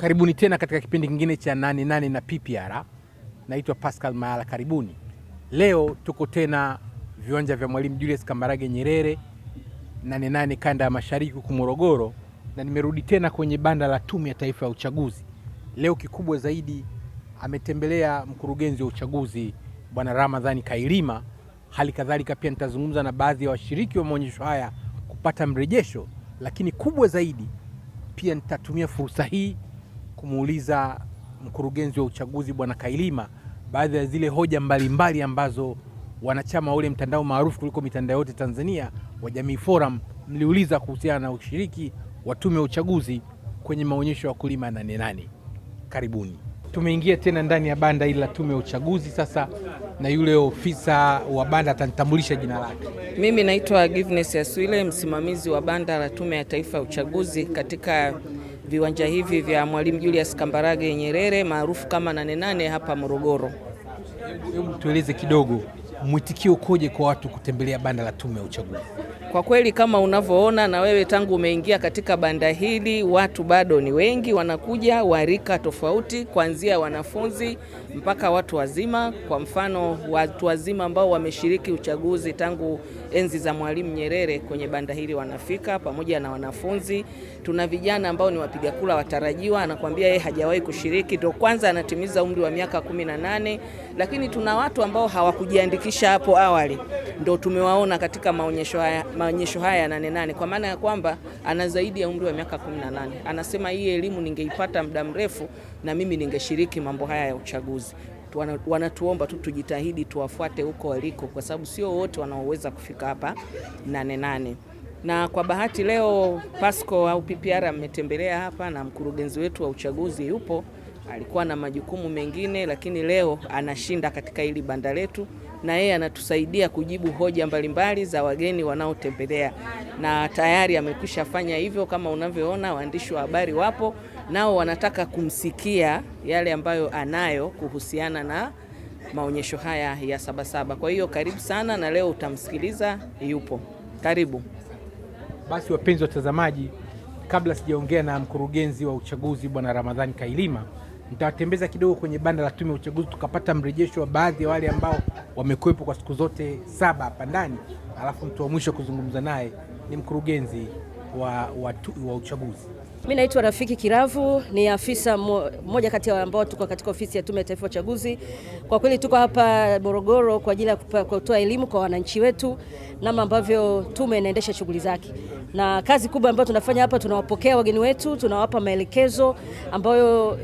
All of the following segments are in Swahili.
Karibuni tena katika kipindi kingine cha 88 na PPR. Naitwa Pascal Mayala, karibuni. Leo tuko tena viwanja vya Mwalimu Julius Kambarage Nyerere 88 kanda ya Mashariki huko Morogoro, na nimerudi tena kwenye banda la Tume ya Taifa ya Uchaguzi. Leo kikubwa zaidi ametembelea mkurugenzi wa uchaguzi Bwana Ramadhani Kailima. Hali kadhalika pia nitazungumza na baadhi ya washiriki wa maonyesho haya kupata mrejesho, lakini kubwa zaidi pia nitatumia fursa hii kumuuliza mkurugenzi wa uchaguzi Bwana Kailima baadhi ya zile hoja mbalimbali ambazo wanachama ule mtandao maarufu kuliko mitandao yote Tanzania wa Jamii Forum mliuliza kuhusiana na ushiriki wa tume ya uchaguzi kwenye maonyesho ya wakulima 88. Karibuni. Tumeingia tena ndani ya banda hili la tume ya uchaguzi sasa, na yule ofisa wa banda atanitambulisha jina lake. Mimi naitwa Giveness Yaswile, msimamizi wa banda la Tume ya Taifa ya Uchaguzi katika viwanja hivi vya Mwalimu Julius Kambarage Nyerere maarufu kama 88 hapa Morogoro. Hebu tueleze kidogo mwitikio ukoje kwa watu kutembelea banda la tume ya uchaguzi? Kwa kweli kama unavyoona na wewe tangu umeingia katika banda hili, watu bado ni wengi, wanakuja warika tofauti kuanzia wanafunzi mpaka watu wazima. Kwa mfano watu wazima ambao wameshiriki uchaguzi tangu enzi za Mwalimu Nyerere kwenye banda hili wanafika pamoja na wanafunzi. Tuna vijana ambao ni wapiga kura watarajiwa, anakuambia yeye hajawahi kushiriki, ndio kwanza anatimiza umri wa miaka 18, lakini tuna watu ambao hawakujiandikisha hapo awali, ndio tumewaona katika maonyesho haya 88, kwa maana ya kwamba ana zaidi ya umri wa miaka 18. Anasema hii elimu ningeipata muda mrefu na mimi ningeshiriki mambo haya ya uchaguzi. Wanatuomba tu tujitahidi tuwafuate huko waliko, kwa sababu sio wote wanaoweza kufika hapa 88. Na kwa bahati leo Pasco au PPR ametembelea hapa na mkurugenzi wetu wa uchaguzi yupo. Alikuwa na majukumu mengine, lakini leo anashinda katika hili banda letu, na yeye anatusaidia kujibu hoja mbalimbali za wageni wanaotembelea, na tayari amekwisha fanya hivyo. Kama unavyoona waandishi wa habari wapo nao wanataka kumsikia yale ambayo anayo kuhusiana na maonyesho haya ya Sabasaba. Kwa hiyo karibu sana, na leo utamsikiliza, yupo. Karibu. Basi wapenzi watazamaji, kabla sijaongea na mkurugenzi wa uchaguzi Bwana Ramadhani Kailima, nitawatembeza kidogo kwenye banda la tume ya uchaguzi tukapata mrejesho wa baadhi ya wale ambao wamekuwepo kwa siku zote 7 hapa ndani. Alafu mtu wa mwisho kuzungumza naye ni mkurugenzi wa uchaguzi. Mimi naitwa Rafiki Kiravu, ni afisa mmoja kati ya ambao tuko katika ofisi ya Tume ya Taifa ya Uchaguzi. Kwa kweli tuko hapa Morogoro kwa ajili ya kutoa elimu kwa wananchi wetu namna ambavyo tume inaendesha shughuli zake. Na kazi kubwa ambayo tunafanya hapa, tunawapokea wageni wetu, tunawapa maelekezo ambayo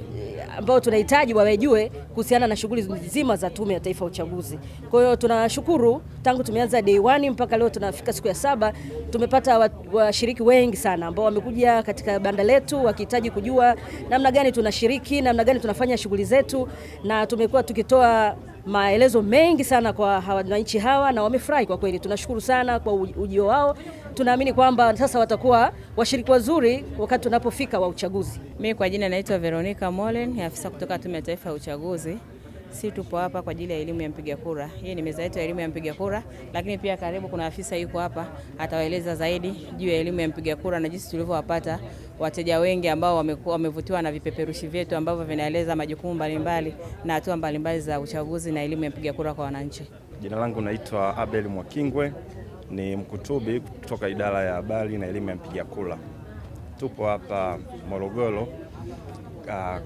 tunahitaji wajue kuhusiana na shughuli nzima za Tume ya Taifa ya Uchaguzi. Kwa hiyo tunashukuru tangu tumeanza day 1 mpaka leo tunafika siku ya 7, tumepata washiriki wengi sana ambao wamekuja katika banda letu wakihitaji kujua namna gani tunashiriki, namna gani tunafanya shughuli zetu, na tumekuwa tukitoa maelezo mengi sana kwa wananchi hawa na wamefurahi kwa kweli. Tunashukuru sana kwa ujio wao. Tunaamini kwamba sasa watakuwa washiriki wazuri wakati tunapofika wa uchaguzi. Mimi kwa jina naitwa Veronica Molen, afisa kutoka Tume ya Taifa ya Uchaguzi. Si tupo hapa kwa ajili ya elimu ya mpiga kura. Hii ni meza yetu ya elimu ya mpiga kura, lakini pia karibu kuna afisa yuko hapa atawaeleza zaidi juu ya elimu ya mpiga kura na jinsi tulivyowapata wateja wengi ambao wamevutiwa na vipeperushi vyetu ambavyo vinaeleza majukumu mbalimbali na hatua mbalimbali za uchaguzi na elimu ya mpiga kura kwa wananchi. Jina langu naitwa Abel Mwakingwe, ni mkutubi kutoka idara ya habari na elimu ya mpiga kura. Tupo hapa Morogoro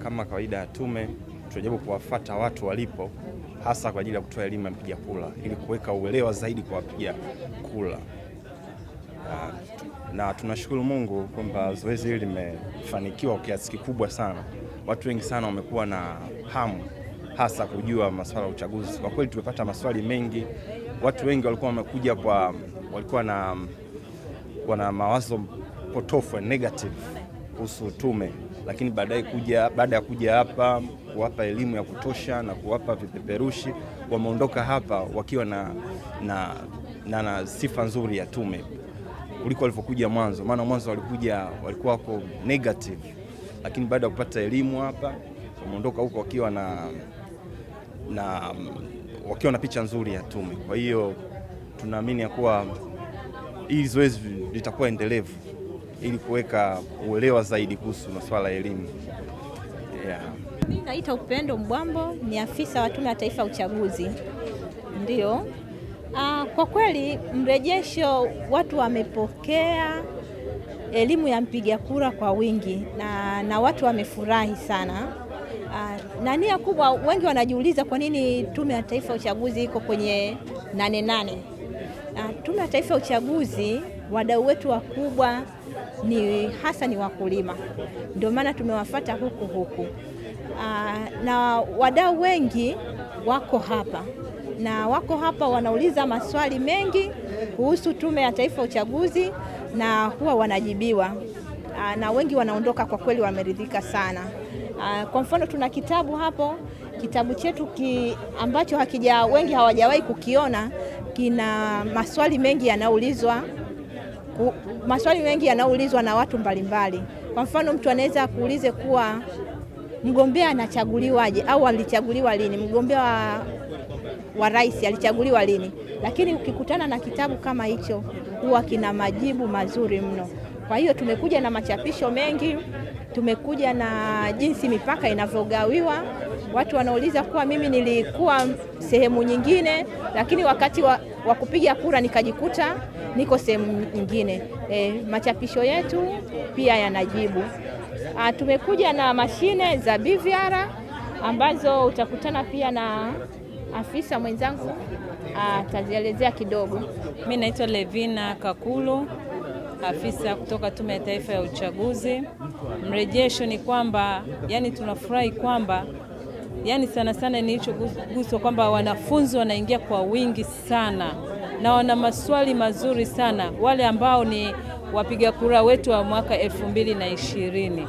kama kawaida ya tume, tunajaribu kuwafuata watu walipo, hasa kwa ajili ya kutoa elimu ya mpiga kura ili kuweka uelewa zaidi kwa wapiga kura. Na tunashukuru Mungu kwamba zoezi hili limefanikiwa kwa kiasi kikubwa sana. Watu wengi sana wamekuwa na hamu hasa kujua masuala ya uchaguzi. Kwa kweli tumepata maswali mengi. Watu wengi walikuwa wamekuja walikuwa wana mawazo potofu negative kuhusu tume, lakini baada ya kuja hapa kuwapa elimu ya kutosha na kuwapa vipeperushi, wameondoka hapa wakiwa na sifa nzuri ya tume kuliko walivyokuja mwanzo. Maana mwanzo walikuwa wako negative, lakini baada ya kupata elimu hapa wameondoka huko wakiwa na picha nzuri ya tume. Kwa hiyo tunaamini ya kuwa hili zoezi litakuwa endelevu ili kuweka uelewa zaidi kuhusu masuala ya elimu. Yeah. Mimi naitwa Upendo Mbwambo, ni afisa wa Tume ya Taifa ya Uchaguzi. Ndio. Kwa kweli mrejesho, watu wamepokea elimu ya mpiga kura kwa wingi na watu wamefurahi sana. Na nia kubwa, wengi wanajiuliza kwa nini Tume ya Taifa ya Uchaguzi iko kwenye 88. Tume ya Taifa ya Uchaguzi, wadau wetu wakubwa ni wakulima, ndio maana tumewafuata huku. Na wadau wengi wako hapa wanauliza maswali mengi kuhusu Tume ya Taifa ya Uchaguzi na huwa wanajibiwa, na wengi wanaondoka kwa kweli wameridhika sana. Kwa mfano tuna kitabu hapo, kitabu chetu ambacho wengi hawajawahi kukiona, kina maswali mengi yanaulizwa na watu mbalimbali. Kwa mfano mtu anaweza kuulize kuwa mgombea anachaguliwaje au alichaguliwa lini, mgombea wa rais alichaguliwa lini, lakini ukikutana na kitabu kama hicho huwa kina majibu mazuri mno. Kwa hiyo tumekuja na machapisho mengi, tumekuja na jinsi mipaka inavyogawiwa. Watu wanauliza kuwa mimi nilikuwa sehemu nyingine, lakini wakati wa kupiga kura nikajikuta niko sehemu nyingine. Machapisho yetu pia yanajibu. Tumekuja na mashine za BVR ambazo utakutana pia na afisa mwenzangu atazielezea kidogo. Mimi naitwa Levina Kakulu, afisa kutoka Tume ya Taifa ya Uchaguzi. Mrejesho ni kwamba, yani tunafurahi kwamba, yani sana nilichoguswa kwamba wanafunzi wanaingia kwa wingi sana na wana maswali mazuri sana, wale ambao ni wapiga kura wetu wa mwaka 2020.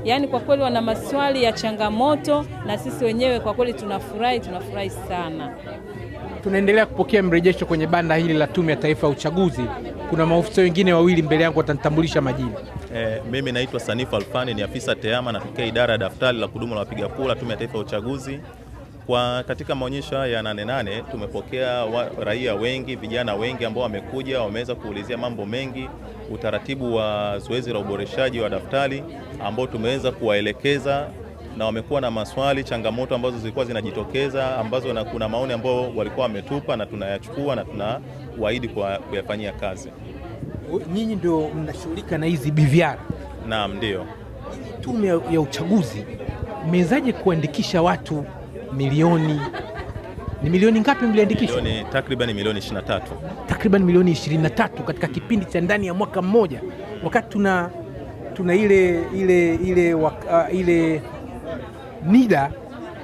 Yani kwa kweli wana maswali ya changamoto, na sisi wenyewe kwa kweli tunafurahi sana. Tunaendelea kupokea mrejesho kwenye banda hili la Tume ya Taifa ya Uchaguzi. Kuna maofisa wengine wawili mbele yangu watanitambulisha majina. Mimi naitwa Sanifu Alfani, ni afisa tehama, natokea idara ya daftari la kudumu la wapiga kura Tume ya Taifa ya Uchaguzi. Katika maonyesho haya ya 88 tumepokea raia wengi, vijana wengi ambao wamekuja, wameweza kuulizia mambo mengi, utaratibu wa zoezi la uboreshaji wa daftari ambao tumeweza kuwaelekeza, na wamekuwa na maswali, changamoto ambazo zilikuwa zinajitokeza, ambazo na kuna maoni ambao walikuwa wametupa na tunayachukua na tunawaahidi kuyafanyia kazi. Nyinyi ndio mnashughulika na hizi BVR? Naam, ndio. Tume ya Uchaguzi mmewezaje kuandikisha watu milioni? Ni milioni ngapi mliandikisha? Takriban milioni 23. Takriban milioni 23 katika kipindi cha ndani ya mwaka mmoja, wakati tuna ile NIDA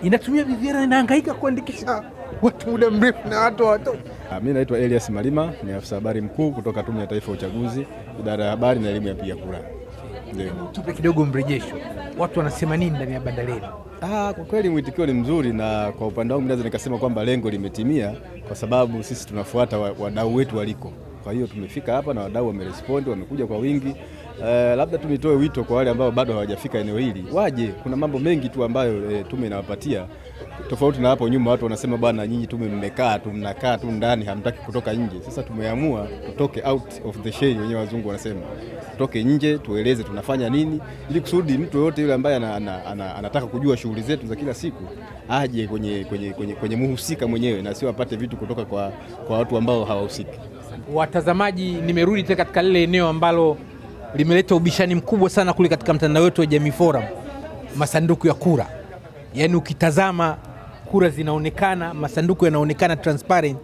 inatumia BVR, inahangaika kuandikisha watu muda mrefu na watu. Mimi naitwa Elias Malima, ni afisa habari mkuu kutoka Tume ya Taifa ya Uchaguzi, idara ya habari na elimu ya mpiga kura. Ndio. Tupe kidogo mrejesho, watu wanasema nini ndani ya banda lenu? Kwa kweli mwitikio ni mzuri, na kwa upande wangu naweza nikasema kwamba lengo limetimia, kwa sababu sisi tunafuata wadau wetu waliko. Kwa hiyo tumefika hapa na wadau wamerespondi, wamekuja kwa wingi. Labda tunitoe wito kwa wale ambao bado hawajafika eneo hili, waje. Kuna mambo mengi tu ambayo tume inawapatia, tofauti na hapo nyuma watu wanasema bwana, nyinyi tume mnakaa tu ndani, hamtaki kutoka nje. Sasa tumeamua tutoke out of the shade, wenyewe wazungu wanasema, tutoke nje, tueleze tunafanya nini, ili kusudi mtu yote yule ambaye anataka kujua shughuli zetu za kila siku aje kwenye muhusika mwenyewe, na sio apate vitu kutoka kwa watu ambao hawahusiki. Watazamaji, nimerudi tena katika lile eneo ambalo limeleta ubishani mkubwa sana kule katika mtandao wetu wa Jamii Forum, masanduku ya kura. Yaani ukitazama kura zinaonekana, masanduku yanaonekana transparent,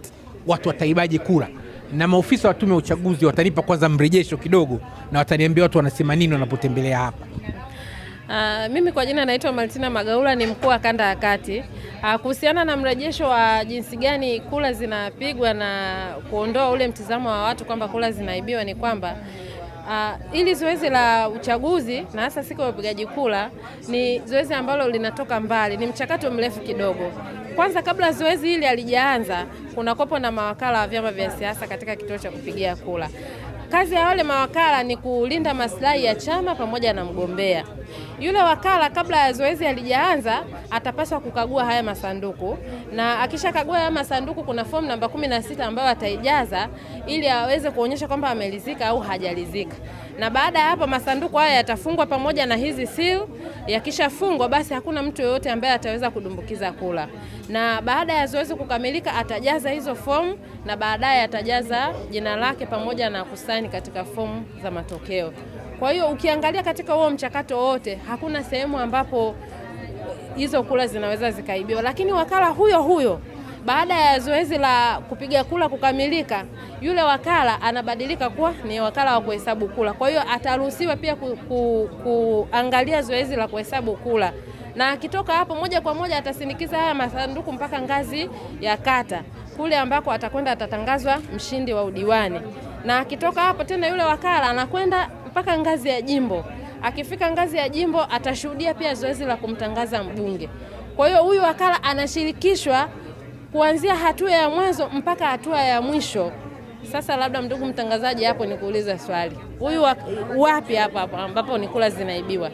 watu wataibaje kura? Na maofisa wa Tume ya Uchaguzi watanipa kwanza mrejesho kidogo, na wataniambia watu wanasema nini wanapotembelea hapa. Mimi kwa jina naitwa Martina Magaula, ni mkuu wa kanda ya kati. Kuhusiana na mrejesho wa jinsi gani kura zinapigwa na kuondoa ule mtizamo wa watu kwamba kura zinaibiwa, ni kwamba ili zoezi la uchaguzi na hasa siku ya upigaji kura ni zoezi ambalo linatoka mbali, ni mchakato mrefu kidogo. Kwanza kabla zoezi hili halijaanza, kuna kopo na mawakala wa vyama vya siasa katika kituo cha kupigia kura. Kazi ya wale mawakala ni kulinda maslahi ya chama pamoja na mgombea. yule wakala kabla ya zoezi halijaanza atapaswa kukagua haya masanduku, na akishakagua haya masanduku kuna form namba 16 ambayo ataijaza ili aweze kuonyesha kwamba amelizika au hajalizika. Na baada ya hapo masanduku haya yatafungwa pamoja na hizi seal. Yakishafungwa basi hakuna mtu yoyote ambaye ataweza kudumbukiza kula. Na baada ya zoezi kukamilika atajaza hizo form na baadaye atajaza jina lake pamoja na kusaini katika form za matokeo. Kwa hiyo ukiangalia katika huo mchakato wote hakuna sehemu ambapo hizo kula zinaweza zikaibiwa, lakini wakala huyo huyo baada ya zoezi la kupiga kula kukamilika, yule wakala anabadilika kuwa ni wakala wa kuhesabu kula. Kwa hiyo ataruhusiwa pia kuangalia zoezi la kuhesabu kula. Na akitoka hapo moja kwa moja atasindikiza haya masanduku mpaka ngazi ya kata, kule ambako atakwenda atatangazwa mshindi wa udiwani. Na akitoka hapo tena yule wakala anakwenda mpaka ngazi ya jimbo. Akifika ngazi ya jimbo atashuhudia pia zoezi la kumtangaza mbunge. Kwa hiyo huyu wakala anashirikishwa kuanzia hatua ya mwanzo mpaka hatua ya mwisho. Sasa labda ndugu mtangazaji, hapo nikuuliza swali. Huyu wapi hapa ambapo ni kula zinaibiwa?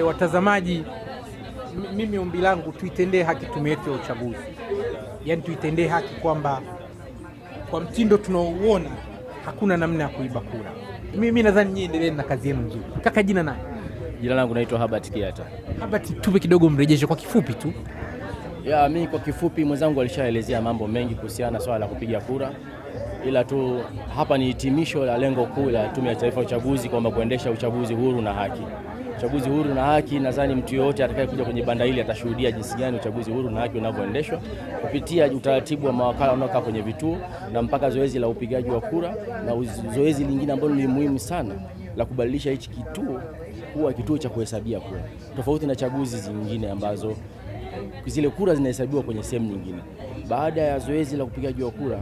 Watazamaji, mimi ombi langu tuitendee haki tume yetu ya uchaguzi. Yaani tuitendee haki kwamba kwa mtindo tunaouona hakuna namna ya kuiba kura. Mimi nadhani nyinyi endelee na kazi yenu nzuri. Kaka, jina nani? Jina langu naitwa Habert Kiata. Habert, tupe kidogo mrejesho kwa kifupi tu. Mimi kwa kifupi, mwenzangu alishaelezea mambo mengi kuhusiana na swala la kupiga kura, ila tu hapa ni hitimisho la lengo kuu la Tume ya Taifa ya Uchaguzi kwamba kuendesha uchaguzi huru na haki. Uchaguzi huru na haki, nadhani mtu yote atakayekuja kwenye banda hili atashuhudia jinsi gani uchaguzi huru na haki unavyoendeshwa kupitia utaratibu wa mawakala wanaokaa kwenye vituo na mpaka zoezi la upigaji wa kura, na zoezi lingine ambalo ni muhimu sana la kubadilisha hichi kituo kuwa kituo cha kuhesabia kura, tofauti na chaguzi zingine ambazo zile kura zinahesabiwa kwenye sehemu nyingine. Baada ya zoezi la upigaji wa kura,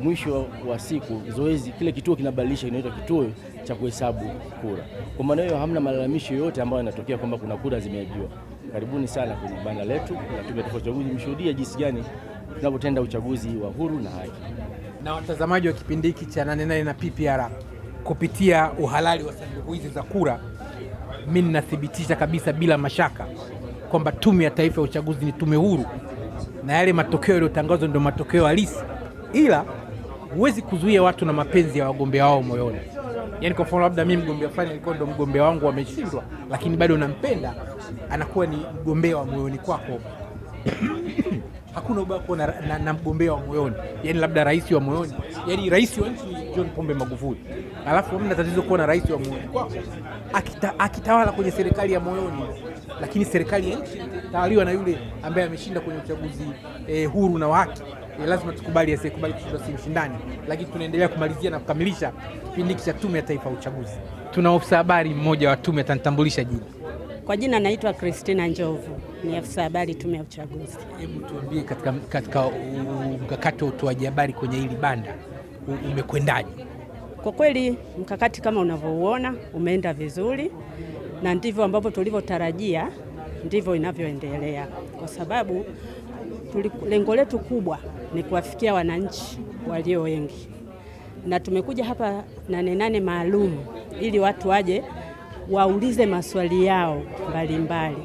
mwisho wa siku zoezi kile kituo kinabadilisha, inaitwa kituo cha kuhesabu kura. Kwa maana hiyo hamna malalamisho yote ambayo yanatokea kwamba kuna kura zimeibiwa. Karibuni sana kwenye banda letu na Tume ya Uchaguzi, mshuhudie jinsi gani tunapotenda uchaguzi wa huru na haki. Na watazamaji wa kipindi hiki cha 88 na PPR, kupitia uhalali wa sanduku hizi za kura, mimi ninathibitisha kabisa bila mashaka kwamba Tume ya Taifa ya Uchaguzi ni tume huru na yale matokeo yaliyotangazwa ndio matokeo halisi, ila huwezi kuzuia watu na mapenzi ya wagombea wao moyoni. Yaani kwa mfano labda mimi mgombea fulani alikuwa ndo mgombea wangu ameshindwa, lakini bado unampenda, anakuwa ni mgombea wa moyoni kwako. Hakuna ubaya kuwa na mgombea wa moyoni, yaani labda rais wa moyoni, yaani rais wa nchi ni John Pombe Magufuli, alafu hamna tatizo kuwa na rais wa moyoni kwako akitawala kwenye serikali ya moyoni, lakini serikali ya nchi tawaliwa na yule ambaye ameshinda kwenye uchaguzi huru na haki. Lazima tukubali, asikubali kushinda si mshindani, lakini tunaendelea kumalizia na kukamilisha kipindi cha Tume ya Taifa ya Uchaguzi. Tuna ofisa habari mmoja wa tume, atanitambulisha jina. Kwa jina naitwa Christina Njovu, ni afisa habari Tume ya Uchaguzi. Hebu tuambie katika mkakati wa utoaji habari kwenye hili banda umekwendaje? Kwa kweli mkakati kama unavyouona umeenda vizuri, na ndivyo ambavyo tulivyotarajia ndivyo inavyoendelea, kwa sababu lengo letu kubwa ni kuwafikia wananchi walio wengi, na tumekuja hapa 88 maalum ili watu waje waulize maswali yao mbalimbali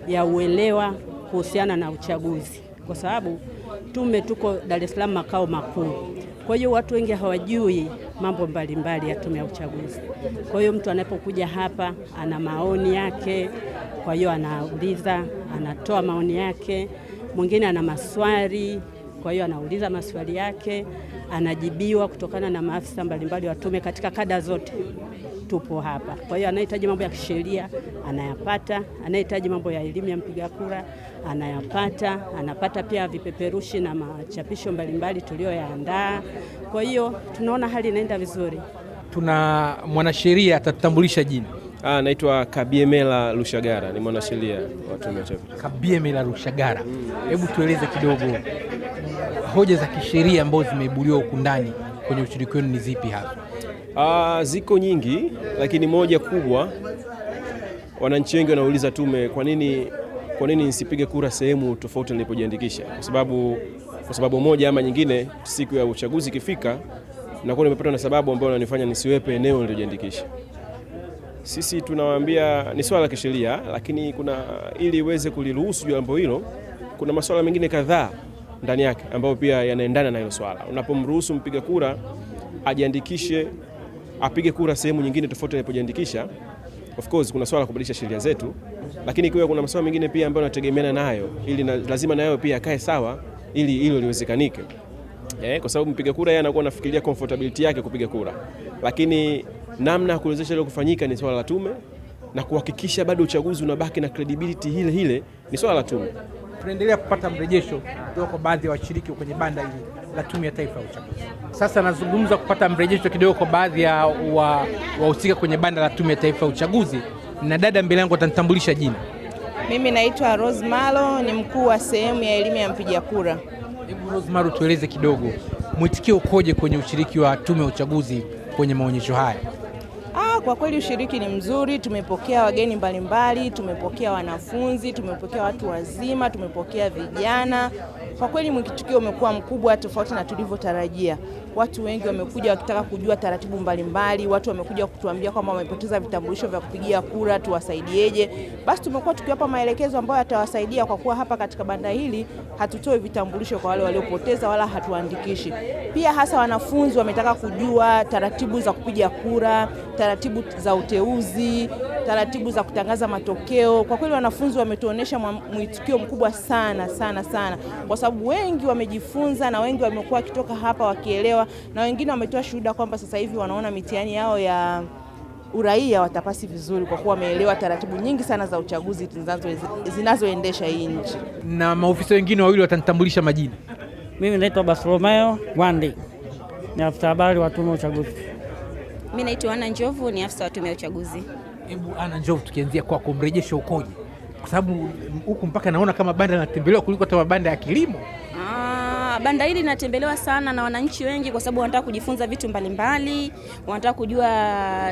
ya uelewa kuhusiana na uchaguzi, kwa sababu tume tuko Dar es Salaam makao makuu. Kwa hiyo watu wengi hawajui mambo mbalimbali ya Tume ya Uchaguzi. Kwa hiyo mtu anapokuja hapa ana maoni yake, kwa hiyo anauliza, anatoa maoni yake. Mwingine ana maswali, kwa hiyo anauliza maswali yake, anajibiwa kutokana na maafisa mbalimbali wa tume katika kada zote. Tupo hapa. Kwa hiyo anahitaji mambo ya kisheria anayapata, anahitaji mambo ya elimu ya mpiga kura anayapata, anapata pia vipeperushi na machapisho mbalimbali tulioyaandaa. Kwa hiyo tunaona hali inaenda vizuri. Tuna mwanasheria, atatutambulisha jina. Naitwa Kabiemela Lushagara, ni mwanasheria wa Tume ya Uchaguzi. Kabiemela Lushagara, hebu tueleze kidogo hoja za kisheria ambazo zimeibuliwa huku ndani kwenye ushiriki wenu ni zipi hapa? Ziko nyingi, lakini moja kubwa, wananchi wengi wanauliza tume kwa nini nisipige kura sehemu tofauti nilipojiandikisha. Kwa sababu moja ama nyingine, siku ya uchaguzi ikifika nakuwa nimepata na sababu ambayo inanifanya nisiwepe eneo nililojiandikisha. sisi tunawaambia ni swala la kisheria, lakini ili iweze kuliruhusu jambo hilo, kuna masuala mengine kadhaa ndani yake ambayo pia yanaendana na hilo swala. Unapomruhusu mpiga kura ajiandikishe, apige kura sehemu nyingine tofauti anapojiandikisha, of course kuna swala la kubadilisha sheria zetu, lakini kwa kuna masuala mengine pia ambayo yanategemeana nayo, ili lazima nayo pia akae sawa ili hilo liwezekanike. Kwa sababu mpiga kura yeye anakuwa anafikiria comfortability yake kupiga kura, lakini namna ya kuwezesha hilo kufanyika ni swala la tume, na kuhakikisha bado uchaguzi unabaki na credibility ile ni swala la tume. Tunaendelea kupata mrejesho kutoka kwa baadhi ya washiriki kwenye banda hili la Tume ya Taifa ya Uchaguzi. Sasa nazungumza kupata mrejesho kidogo kwa baadhi ya wahusika kwenye banda la Tume ya Taifa ya Uchaguzi, na dada mbele yangu atanitambulisha jina. Mimi naitwa Rose Malo, ni mkuu wa sehemu ya elimu ya mpiga kura. Hebu Rose Malo, tueleze kidogo mwitikio ukoje kwenye ushiriki wa Tume ya Uchaguzi kwenye maonyesho haya? Kwa kweli ushiriki ni mzuri, tumepokea wageni mbalimbali, tumepokea wanafunzi, tumepokea watu wazima, tumepokea vijana. Kwa kweli mwitikio umekuwa mkubwa tofauti na tulivyotarajia. Watu wengi wamekuja wakitaka kujua taratibu mbalimbali, watu wamekuja kutuambia kwamba wamepoteza vitambulisho vya kupigia kura, tuwasaidieje. Basi tumekuwa tukiwapa maelekezo ambayo yatawasaidia, kwa kuwa hapa katika banda hili hatutoi vitambulisho kwa wale waliopoteza wala hatuandikishi. Pia hasa wanafunzi wametaka kujua taratibu za kupigia kura, taratibu za uteuzi, taratibu za kutangaza matokeo. Kwa kweli wanafunzi wametuonesha mwitikio mkubwa sana sana sana, kwa sababu wengi wamejifunza na wengi wamekuwa kitoka hapa wakielewa, na wengine wametoa shuhuda kwamba sasa hivi wanaona mitihani yao ya uraia watapasi vizuri, kwa kuwa wameelewa taratibu nyingi sana za uchaguzi zinazoendesha hii nchi. Na maofisa wengine wawili watanitambulisha majina. Mimi naitwa Bartolomeo Wandi, ni afisa habari wa Tume ya Uchaguzi. Mimi naitwa Ana Njovu, ni afisa wa Tume ya Uchaguzi. Hebu Ana Njovu, tukianzia kwako, mrejesho ukoje? Kwa sababu huku mpaka naona kama banda linatembelewa kuliko hata mabanda ya kilimo. Banda hili linatembelewa sana na wananchi wengi, kwa sababu wanataka kujifunza vitu mbalimbali, wanataka kujua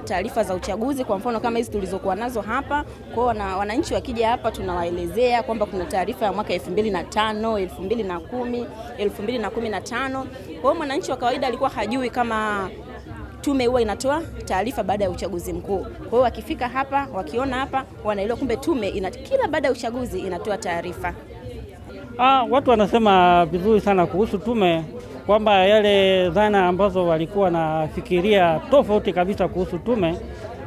taarifa za uchaguzi, kwa mfano kama hizi tulizokuwa nazo hapa. Kwa hiyo wananchi wakija hapa tunawaelezea kwamba kuna taarifa ya mwaka 2005, 2010, 2015. Kwa hiyo mwananchi wa kawaida alikuwa hajui kama tume huwa inatoa taarifa baada ya uchaguzi mkuu. Kwa hiyo wakifika hapa, wakiona hapa, wanaelewa kumbe tume kila baada ya uchaguzi inatoa taarifa. Watu wanasema vizuri sana kuhusu tume, kwamba yale dhana ambazo walikuwa nafikiria tofauti kabisa kuhusu tume,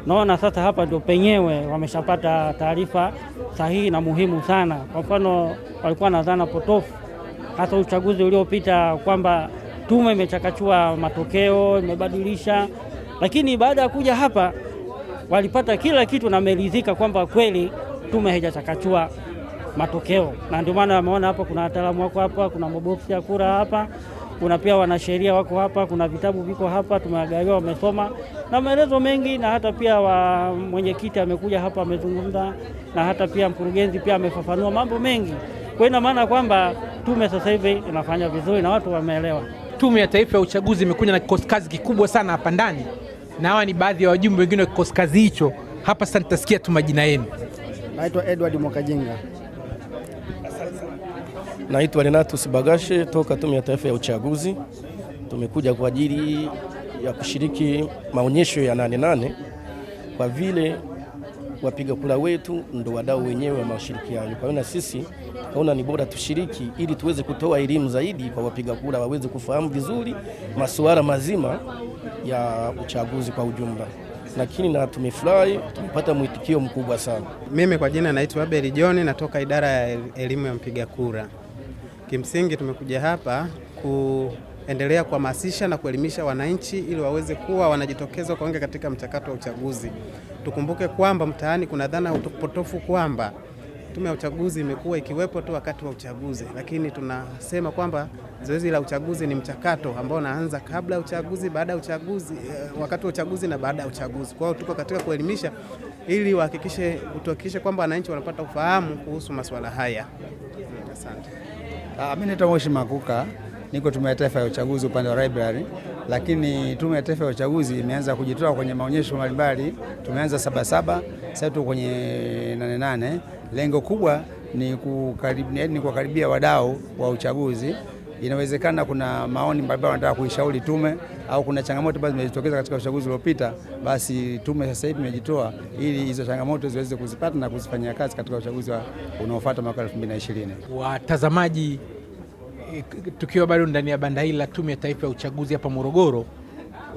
naona sasa hapa ndio penyewe wameshapata taarifa sahihi na muhimu sana. Kwa mfano walikuwa na dhana potofu hasa uchaguzi uliopita kwamba tume imechakachua matokeo, imebadilisha, lakini baada ya kuja hapa walipata kila kitu na wameridhika kwamba kweli tume haijachakachua matokeo. Na ndio maana wameona hapa kuna wataalamu wako hapa, kuna maboksi ya kura hapa, kuna pia wanasheria wako hapa, kuna vitabu viko hapa, tumewagawiwa, wamesoma na maelezo mengi, na hata pia mwenyekiti amekuja hapa amezungumza, na hata pia mkurugenzi pia amefafanua mambo mengi. Kwa ina maana kwamba tume sasa hivi inafanya vizuri na watu wameelewa. Tume ya Taifa ya Uchaguzi imekuja na kikosi kazi kikubwa sana hapa ndani, na hawa ni baadhi ya wajumbe wengine wa kikosi kazi hicho. Hapa sasa nitasikia tu majina yenu. Naitwa Edward Mwakajinga. Naitwa Renatus Bagashe toka Tume ya Taifa ya Uchaguzi. Tumekuja kwa ajili ya kushiriki maonyesho ya 88 kwa vile wapiga kura wetu ndo wadau wenyewe wa mashirikiano. Kwa hiyo na sisi tunaona ni bora tushiriki ili tuweze kutoa elimu zaidi kwa wapiga kura waweze kufahamu vizuri masuala mazima ya uchaguzi kwa ujumla. Lakini na tumefurahi, tumepata mwitikio mkubwa sana. Mimi kwa jina naitwa Abel John, natoka idara ya elimu ya mpiga kura. Kimsingi tumekuja hapa kuendelea kuhamasisha na kuelimisha wananchi ili waweze kuwa wanajitokeza kwa wingi katika mchakato wa uchaguzi. Tukumbuke kwamba mtaani kuna dhana potofu kwamba tume ya uchaguzi imekuwa ikiwepo tu wakati wa uchaguzi, lakini tunasema kwamba zoezi la uchaguzi ni mchakato ambao unaanza kabla ya uchaguzi, baada ya uchaguzi, wakati wa uchaguzi na baada ya uchaguzi. Kwa hiyo tuko katika kuelimisha ili tuhakikishe kwamba wananchi wanapata ufahamu kuhusu masuala haya. Asante. Mimi naitwa Moshi Makuka, niko Tume ya Taifa ya Uchaguzi upande wa library, lakini Tume ya Taifa ya Uchaguzi imeanza kujitoa kwenye maonyesho mbalimbali. Tumeanza 77, sasa tuko kwenye 88. Lengo kubwa ni kukaribia wadau wa uchaguzi inawezekana kuna maoni mbalimbali wanataka kuishauri tume au kuna changamoto ambazo zimejitokeza katika uchaguzi uliopita, basi tume sasa hivi imejitoa ili hizo changamoto ziweze kuzipata na kuzifanyia kazi katika uchaguzi unaofuata mwaka 2020. Watazamaji, tukiwa bado ndani ya banda hili la Tume ya Taifa ya Uchaguzi hapa Morogoro,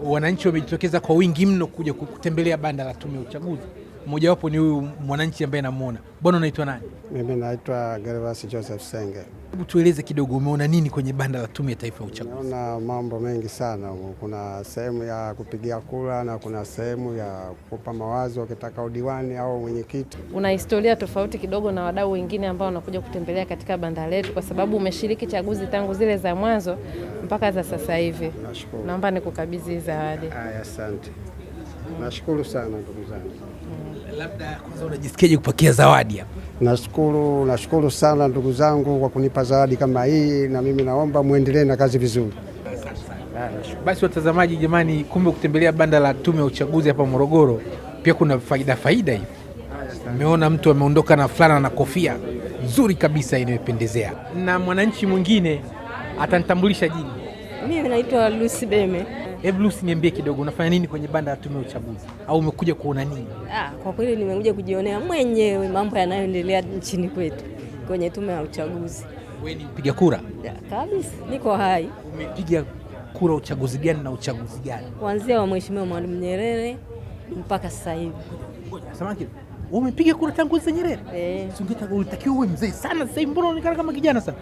wananchi wamejitokeza kwa wingi mno kuja kutembelea banda la Tume ya Uchaguzi. Mmoja wapo ni huyu mwananchi ambaye namuona. Bwana, unaitwa nani? Mimi naitwa Gervasi Joseph Senge. Hebu tueleze kidogo, umeona nini kwenye banda la Tume ya Taifa ya Uchaguzi? Naona mambo mengi sana. Kuna sehemu ya kupigia kura na kuna sehemu ya kupa mawazo ukitaka udiwani au mwenyekiti. Una historia tofauti kidogo na wadau wengine ambao wanakuja kutembelea katika banda letu, kwa sababu umeshiriki chaguzi tangu zile za mwanzo mpaka za sasa hivi. Nashukuru. Naomba nikukabidhi zawadi. Asante. Nashukuru sana ndugu zangu. Labda kwanza unajisikiaje kupokea zawadi hapa? Nashukuru sana ndugu zangu kwa kunipa zawadi kama hii, na mimi naomba muendelee na kazi vizuri. Basi watazamaji, jamani, kumbe kutembelea banda la Tume ya Uchaguzi hapa Morogoro pia kuna faida hivi. Nimeona mtu ameondoka na fulana na kofia nzuri kabisa inayopendezea. Na mwananchi mwingine atanitambulisha jina. Mimi naitwa Lucy Beme. Hebu Lucy, niambie kidogo, unafanya nini kwenye banda la Tume ya Uchaguzi au umekuja kuona nini? Kwa kweli nimekuja kujionea mwenyewe mambo yanayoendelea nchini kwetu kwenye Tume ya Uchaguzi. Wewe ni mpiga kura? Kabisa, niko hai. Umepiga kura uchaguzi gani na uchaguzi gani? Kuanzia wa Mheshimiwa Mwalimu Nyerere mpaka sasa hivi. Samaki, umepiga kura tangu za Nyerere? Ulitakiwa uwe mzee sana, sasa hivi mbona unaonekana kama kijana sana?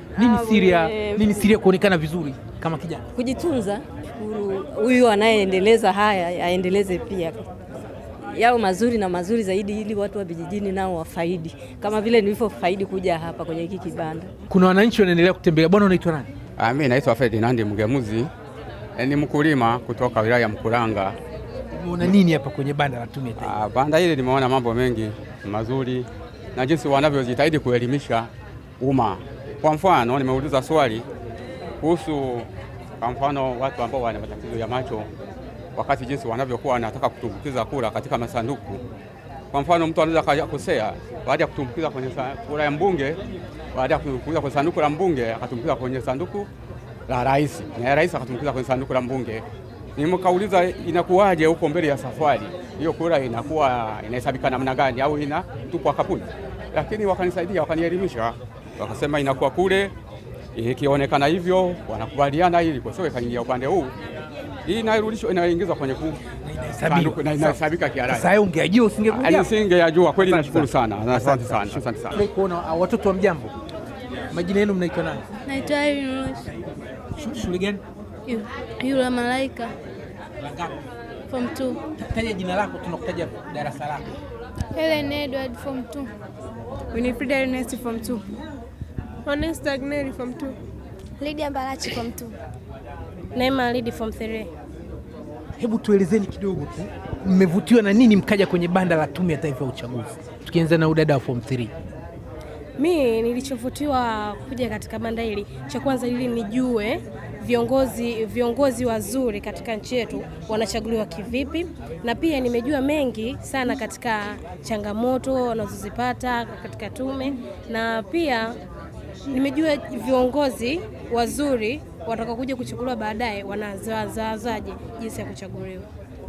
Nini siri kuonekana vizuri kama kijana? Kujitunza. Huyu anayeendeleza haya aendeleze pia yao mazuri na mazuri zaidi, ili watu wa vijijini nao wafaidi kama vile nilivyofaidi kuja hapa kwenye hiki kibanda. Kuna wananchi wanaendelea kutembelea. Bwana, unaitwa nani? Mimi naitwa Ferdinand Mgemuzi, ni mkulima kutoka wilaya ya Mkuranga. Umeona nini hapa kwenye banda la Tume? Banda hili nimeona mambo mengi mazuri na jinsi wanavyojitahidi kuelimisha umma. Kwa mfano, nimeuliza swali kuhusu kwa mfano watu ambao wana matatizo ya macho, wakati jinsi wanavyokuwa wanataka kutumbukiza kura katika masanduku. Kwa mfano, mtu anaweza kukosea baada ya kutumbukiza kwenye kura ya mbunge, baada ya kutumbukiza kwenye sanduku la mbunge akatumbukiza kwenye sanduku la rais, na rais akatumbukiza kwenye sanduku la mbunge. Nimekauliza inakuwaje huko mbele ya safari, hiyo kura inakuwa inahesabika namna gani au inatupwa kapuni? Lakini wakanisaidia, wakanielimisha, wakasema inakuwa kule ikionekana hivyo wanakubaliana ili kwa sababu kaingia upande huu, hii inairudishwa, inaingizwa kwenye sanduku na inahesabika kihalali. Sasa ungejua usingekuja? Nisingejua kweli. Nashukuru sana. Asante sana. Asante sana. Kuona watoto wa mjambo. Majina yenu mnaitwa nani? Naitwa Irene. Shule gani? Yule Malaika. Langapi? Form 2. Taja jina lako, tunakutaja darasa lako. Helen Edward Form 2. Winifrida Ernest Form 2. Honest Agneri Form 2. Lydia Mbalachi Form 2. Neema Lidi Form 3. Hebu tuelezeni kidogo tu, mmevutiwa na nini mkaja kwenye banda la Tume ya Taifa ya Uchaguzi? Tukianza na udada wa Form 3. Mimi nilichovutiwa kuja katika banda hili, cha kwanza ili nijue viongozi wazuri katika nchi yetu wanachaguliwa kivipi, na pia nimejua mengi sana katika changamoto wanazozipata katika tume, na pia nimejua viongozi wazuri watakaokuja kuchaguliwa baadaye wanazazaje jinsi ya kuchaguliwa.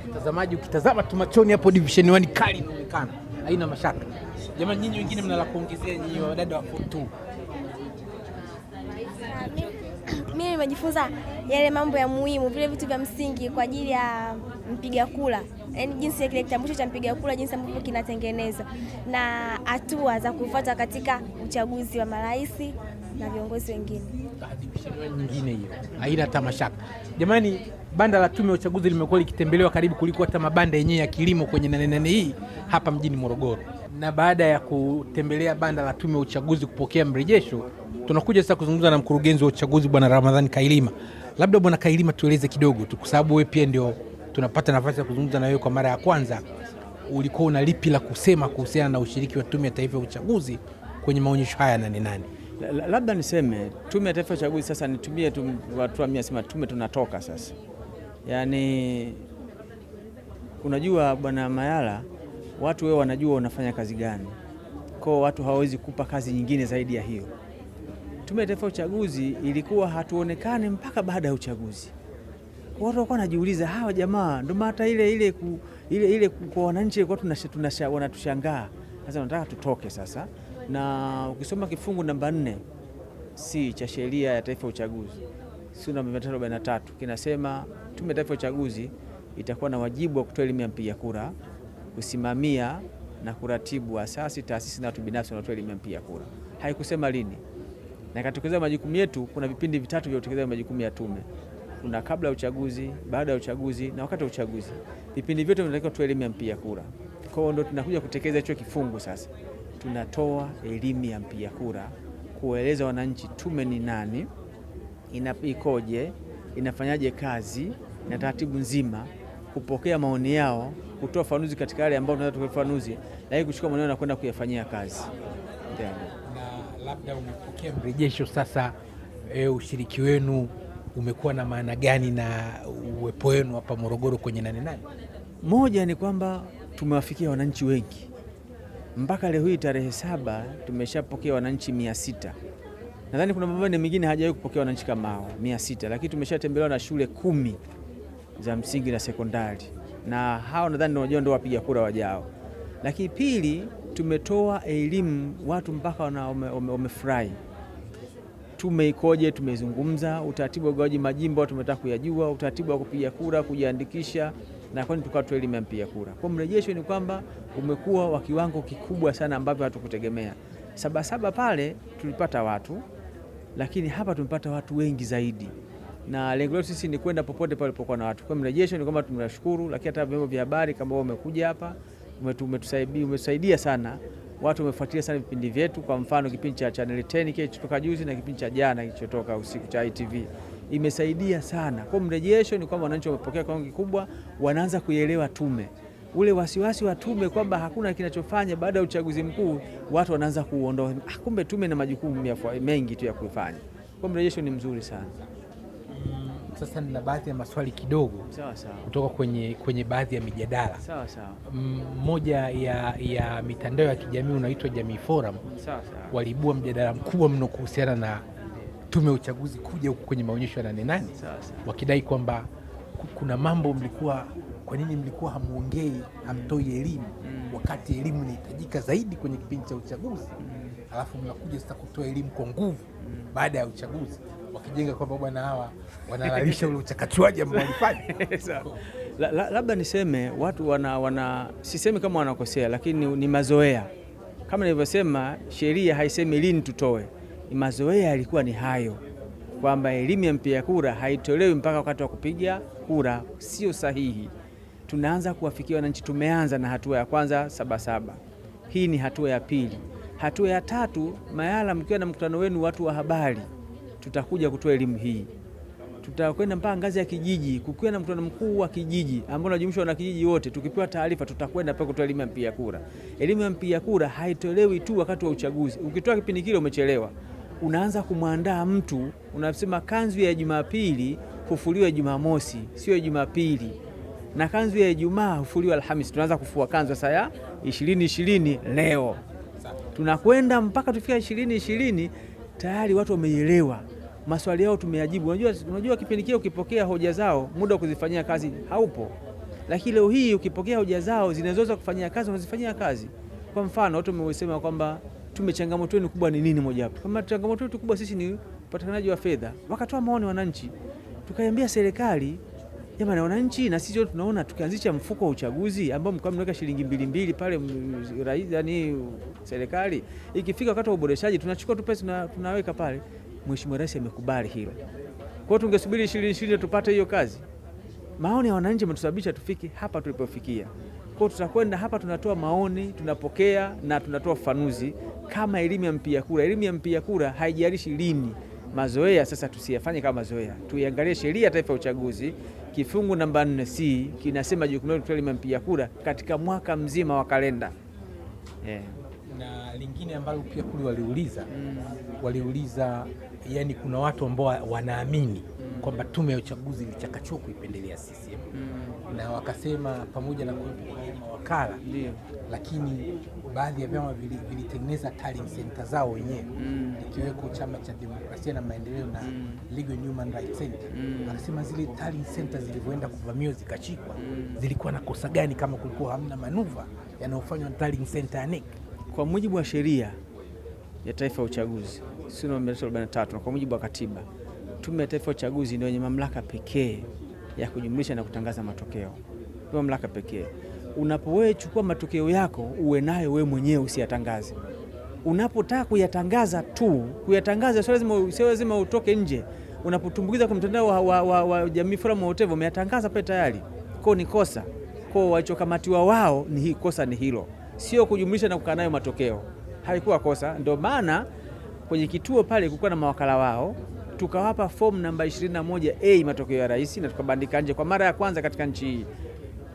Mtazamaji, ukitazama tu machoni hapo division 1 kali inaonekana, haina mashaka. Jamani, nyinyi wengine mna la kuongezea, nyinyi wadada wa Form 2? Mimi nimejifunza yale mambo ya muhimu, vile vitu vya msingi kwa ajili ya mpiga kura, yaani jinsi ya kile kitambulisho cha mpiga kura jinsi ambavyo kinatengenezwa na hatua za kufuata katika uchaguzi wa marais na viongozi wengine. Nyingine hiyo haina hata mashaka. Jamani, banda la Tume ya Uchaguzi limekuwa likitembelewa karibu kuliko hata mabanda yenyewe ya kilimo kwenye nane hii hapa mjini Morogoro. Na baada ya kutembelea banda la Tume ya Uchaguzi kupokea mrejesho, tunakuja sasa kuzungumza na mkurugenzi wa uchaguzi Bwana Ramadhani Kailima. Labda Bwana Kailima, tueleze kidogo tu, kwa sababu wewe pia ndio tunapata nafasi ya kuzungumza na wewe kwa mara ya kwanza. Ulikuwa una lipi la kusema kuhusiana na ushiriki wa Tume ya Taifa ya Uchaguzi kwenye maonyesho haya nane? Labda niseme Tume ya Taifa ya Uchaguzi sasa nitumie tu watu wa sema tume tunatoka sasa. Yaani unajua Bwana Mayala, watu wewe wanajua unafanya kazi gani. Kwa watu hawawezi kupa kazi nyingine zaidi ya hiyo. Tume ya Taifa ya Uchaguzi ilikuwa hatuonekane mpaka baada ya uchaguzi. Watu walikuwa wanajiuliza hawa jamaa, ndio hata ile kwa wananchi kwa wanatushangaa. Sasa tunataka tutoke sasa, na ukisoma kifungu namba 4 C cha sheria ya Taifa ya Uchaguzi sura 343 kinasema Tume ya Taifa ya Uchaguzi itakuwa na wajibu wa kutoa elimu ya mpiga kura, kusimamia na kuratibu asasi, taasisi na watu binafsi wanaotoa elimu ya mpiga kura. Haikusema lini. Na katika majukumu yetu kuna vipindi vitatu vya utekelezaji majukumu ya tume. Kuna kabla ya uchaguzi, baada ya uchaguzi na wakati wa uchaguzi. Vipindi vyote vinatakiwa tutoe elimu ya mpiga kura. Kwa hiyo ndo tunakuja kutekeleza hicho kifungu sasa. Tunatoa elimu ya mpiga kura, kueleza wananchi tume ni nani, ikoje, inafanyaje kazi na taratibu nzima, kupokea maoni yao, kutoa fafanuzi katika yale ambayo tunataka tutoe fafanuzi, na kuchukua maoni na kwenda kuyafanyia kazi. Na labda umepokea mrejesho sasa, ushiriki wenu umekuwa na maana gani na uwepo wenu hapa Morogoro kwenye 88? Moja ni kwamba tumewafikia wananchi wengi. Mpaka leo hii tarehe 7 tumeshapokea wananchi 600. Nadhani kuna mabanda mengine hajawahi kupokea wananchi kama hao 600, lakini tumeshatembelewa na shule 10 za msingi na sekondari. Na hao nadhani ndio wapiga kura wajao. Lakini pili, tumetoa elimu watu mpaka wamefurahi. Tume ikoje, tumezungumza utaratibu wa ugawaji majimbo tumetaka kuyajua, utaratibu wa kupiga kura, kujiandikisha, na kwani tukatoa elimu ya mpiga kura. Kwa mrejesho ni kwamba umekuwa wa kiwango kikubwa sana ambavyo hatukutegemea. Sabasaba pale tulipata watu, lakini hapa tumepata watu wengi zaidi. Na lengo letu sisi ni kwenda popote pale palipokuwa na watu. Kwa mrejesho ni kwamba tunashukuru, lakini hata vyombo vya habari kama wao wamekuja hapa, umetusaidia sana. Watu wamefuatilia sana vipindi vyetu, kwa mfano kipindi cha Channel 10 kilichotoka juzi na kipindi cha jana kilichotoka usiku cha ITV. Imesaidia sana. Kwa mrejesho ni kwamba wananchi wamepokea kwa kiwango kikubwa, wanaanza kuielewa tume. Ule wasiwasi wa tume kwamba hakuna kinachofanya baada ya uchaguzi mkuu, watu wanaanza kuondoa. Kumbe tume na majukumu mengi tu ya kufanya. Kwa mrejesho ni mzuri sana. Sasa nina baadhi ya maswali kidogo kutoka kwenye baadhi ya mijadala. Moja ya mitandao ya kijamii unaitwa Jamii Forum. Waliibua mjadala mkubwa mno kuhusiana na tume ya uchaguzi kuja huku kwenye maonyesho ya 88, wakidai kwamba kuna mambo kwa nini mlikuwa hamuongei, hamtoi elimu wakati elimu inahitajika zaidi kwenye kipindi cha uchaguzi, alafu mnakuja sasa kutoa elimu kwa nguvu baada ya uchaguzi, wakijenga kwamba bwana hawa wanalalisha ule uchakachuaji ambao walifanya. Labda niseme watu sisemi kama wanakosea, lakini ni mazoea. Kama nilivyosema, sheria haisemi lini tutoe. Ni mazoea yalikuwa ni hayo, kwamba elimu ya mpiga kura haitolewi mpaka wakati wa kupiga kura. Sio sahihi. Tunaanza kuwafikia wananchi. Tumeanza na hatua ya kwanza Sabasaba. Hii ni hatua ya pili. Hatua ya tatu, Mayala, mkiwa na mkutano wenu watu wa habari, tutakuja kutoa elimu hii. Tutakwenda mpaka ngazi ya kijiji, kukiwa na mkutano mkuu wa kijiji ambao unajumuisha wana kijiji wote. Tukipewa taarifa tutakwenda pale kutoa elimu ya mpiga kura. Elimu ya mpiga kura haitolewi tu wakati wa uchaguzi. Ukitoa kipindi kile umechelewa. Unaanza kumwandaa mtu, unasema kanzu ya Jumapili hufuliwa Jumamosi, sio Jumapili. Na kanzu ya Ijumaa hufuliwa Alhamisi. Tunaanza kufua kanzu sasa ya 2020 leo. Tunakwenda mpaka tufika 2020 tayari watu wameelewa. Maswali yao tumeyajibu. Unajua kipindi kile ukipokea hoja zao, muda wa kuzifanyia kazi haupo. Lakini leo hii ukipokea hoja zao zinazoweza kufanyia kazi, unazifanyia kazi. Kwa mfano, watu wamesema kwamba changamoto yetu kubwa ni nini moja hapo. Kama changamoto yetu kubwa sisi ni upatikanaji wa fedha. Wakatoa maoni wananchi. Tukaiambia serikali, jamani wananchi, na sisi tunaona tukianzisha mfuko wa uchaguzi ambao mko mnaweka shilingi 2 pale rais, yani serikali ikifika wakati wa uboreshaji tunachukua tu pesa tunaweka pale. Mheshimiwa Rais amekubali hilo. Kwa hiyo tungesubiri 2020 tupate hiyo kazi. Maoni ya wananchi yametusababisha tufike hapa tulipofikia. Kwa hiyo tutakwenda hapa, tunatoa maoni, tunapokea na tunatoa ufafanuzi kama elimu ya mpiga kura. Elimu ya mpiga kura haijalishi lini. Mazoea sasa tusiyafanye kama mazoea. Tuiangalie sheria ya Taifa ya Uchaguzi, kifungu namba 4C kinasema jukumu letu elimu ya mpiga kura katika mwaka mzima wa kalenda. Na lingine ambalo pia kule waliuliza yani kuna watu ambao wanaamini kwamba tume ya uchaguzi ilichakachua kuipendelea CCM na wakasema pamoja na mawakala lakini baadhi ya vyama vilitengeneza tallying center zao wenyewe ikiweko chama cha demokrasia na maendeleo na Legal and Human Rights Center. Wakasema zile tallying center zilivyoenda kuvamiwa zikachikwa zilikuwa na kosa gani kama kulikuwa hamna manuva yanayofanywa na tallying center ya NEC? Kwa mujibu wa sheria ya taifa ya uchaguzi sura 43 na kwa mujibu wa katiba, tume ya taifa ya uchaguzi ndio yenye mamlaka pekee ya kujumlisha na kutangaza matokeo. Ndio mamlaka pekee. Unapowewe chukua matokeo yako uwe nayo wewe mwenyewe, usiyatangaze. Unapotaka kuyatangaza sio lazima utoke nje. Unapotumbukiza kwa mtandao wa Jamii Forum au whatever, umeyatangaza pale tayari. Kwa ni kosa. Kwa walichokamatiwa wao ni hii kosa ni hilo. Sio kujumlisha na kukaa nayo matokeo. Haikuwa kosa. Ndio maana kwenye kituo pale kulikuwa na mawakala wao, tukawapa form namba 21A matokeo ya rais na tukabandika nje kwa mara ya kwanza katika nchi hii.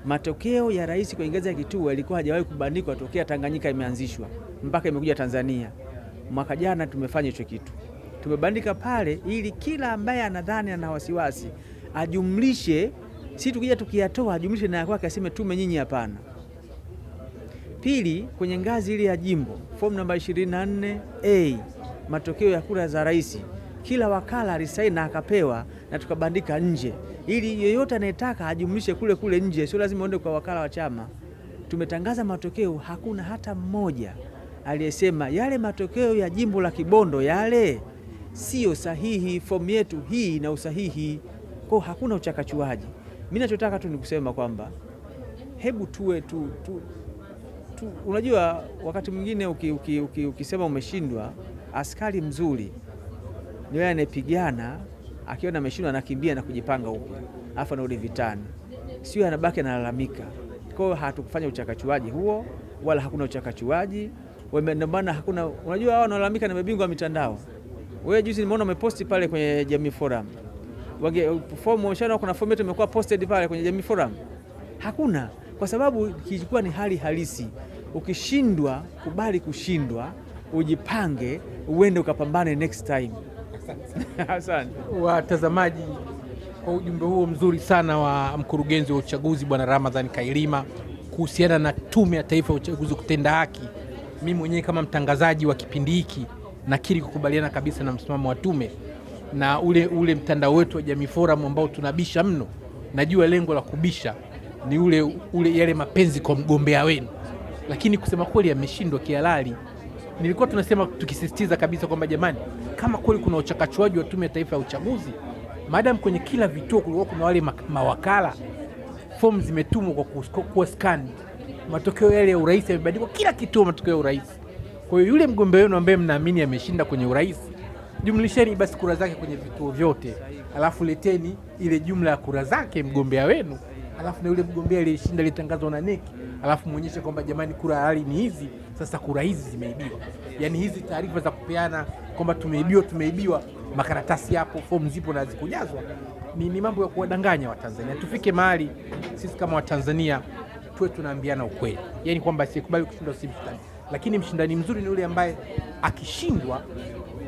Matokeo ya rais kwa ngazi ya kituo yalikuwa hajawahi kubandikwa tokea Tanganyika imeanzishwa mpaka imekuja Tanzania. Mwaka jana tumefanya hicho kitu. Tumebandika pale ili kila ambaye anadhani ana wasiwasi ajumlishe, si tukija tukiyatoa ajumlishe na kwake aseme tume nyinyi hapana. Pili, kwenye ngazi ile ya jimbo, form namba 24A matokeo ya kura za rais, kila wakala alisaini na akapewa na tukabandika nje ili yeyote anayetaka ajumlishe kule nje, sio lazima uende kwa wakala wa chama. Tumetangaza matokeo, hakuna hata mmoja aliyesema yale matokeo ya jimbo la Kibondo yale sio sahihi, fomu yetu hii na usahihi. Kwa hakuna uchakachuaji. Mimi ninachotaka tu ni kusema kwamba hebu tuwe unajua wakati mwingine ukisema umeshindwa, askari mzuri ni yule anayepigana akiona ameshindwa anakimbia na kujipanga upya afa na ule vitani, sio anabaki analalamika. Kwa hiyo hatukufanya uchakachuaji huo, wala hakuna uchakachuaji. Ndio maana hakuna, unajua hao wanalalamika na mabingwa wa mitandao. Wewe juzi nimeona umeposti pale kwenye Jamii Forum. Fomu umeshaona kuna fomu yetu imekuwa posted pale kwenye Jamii Forum. Hakuna, kwa sababu kilikuwa ni hali halisi. Ukishindwa, kubali kushindwa, ujipange, uende ukapambane next time. Asante. Watazamaji, kwa ujumbe huo mzuri sana wa mkurugenzi wa uchaguzi Bwana Ramadhan Kailima kuhusiana na Tume ya Taifa ya Uchaguzi kutenda haki, mimi mwenyewe kama mtangazaji wa kipindi hiki nakiri kukubaliana kabisa na msimamo wa tume na ule mtandao wetu wa Jamii Forum ambao tunabisha mno. Najua lengo la kubisha ni ule yale mapenzi kwa mgombea wenu, lakini kusema kweli ameshindwa kihalali. Nilikuwa tunasema tukisisitiza kabisa kwamba jamani, kama kweli kuna uchakachuaji wa Tume ya Taifa ya Uchaguzi, madam kwenye kila vituo kulikuwa kuna wale mawakala, fomu zimetumwa kwa scan, matokeo yale ya urais yamebadilika kila kituo, matokeo ya urais. Kwa hiyo yule mgombea wenu ambaye mnaamini ameshinda kwenye urais, jumlisheni basi kura zake kwenye vituo vyote, alafu leteni ile jumla ya kura zake mgombea wenu, alafu na yule mgombea aliyeshinda litangazwa na NEC, alafu muonyeshe kwamba jamani, kura halali ni hizi, sasa kura hizi zimeibiwa. Yaani hizi taarifa za kupeana kwamba tumeibiwa, makaratasi hapo, fomu zipo na zikujazwa, ni mambo ya kuwadanganya Watanzania. Tufike mahali sisi kama Watanzania tuwe tunaambiana ukweli, yaani kwamba sikubali kushindwa si mshindani, lakini mshindani mzuri ni yule ambaye akishindwa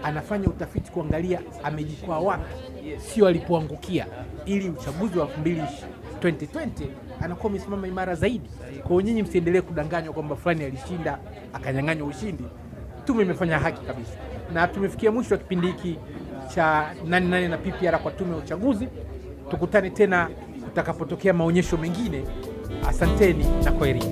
anafanya utafiti kuangalia amejikwaa wapi, sio alipoangukia, ili uchaguzi wa 2020 anakuwa amesimama imara zaidi. Kwa hiyo nyinyi msiendelee kudanganywa kwamba fulani alishinda akanyang'anywa ushindi. Tume imefanya haki kabisa. Na tumefikia mwisho wa kipindi hiki cha 88 na PPR kwa Tume ya Uchaguzi. Tukutane tena utakapotokea maonyesho mengine. Asanteni na kwaheri.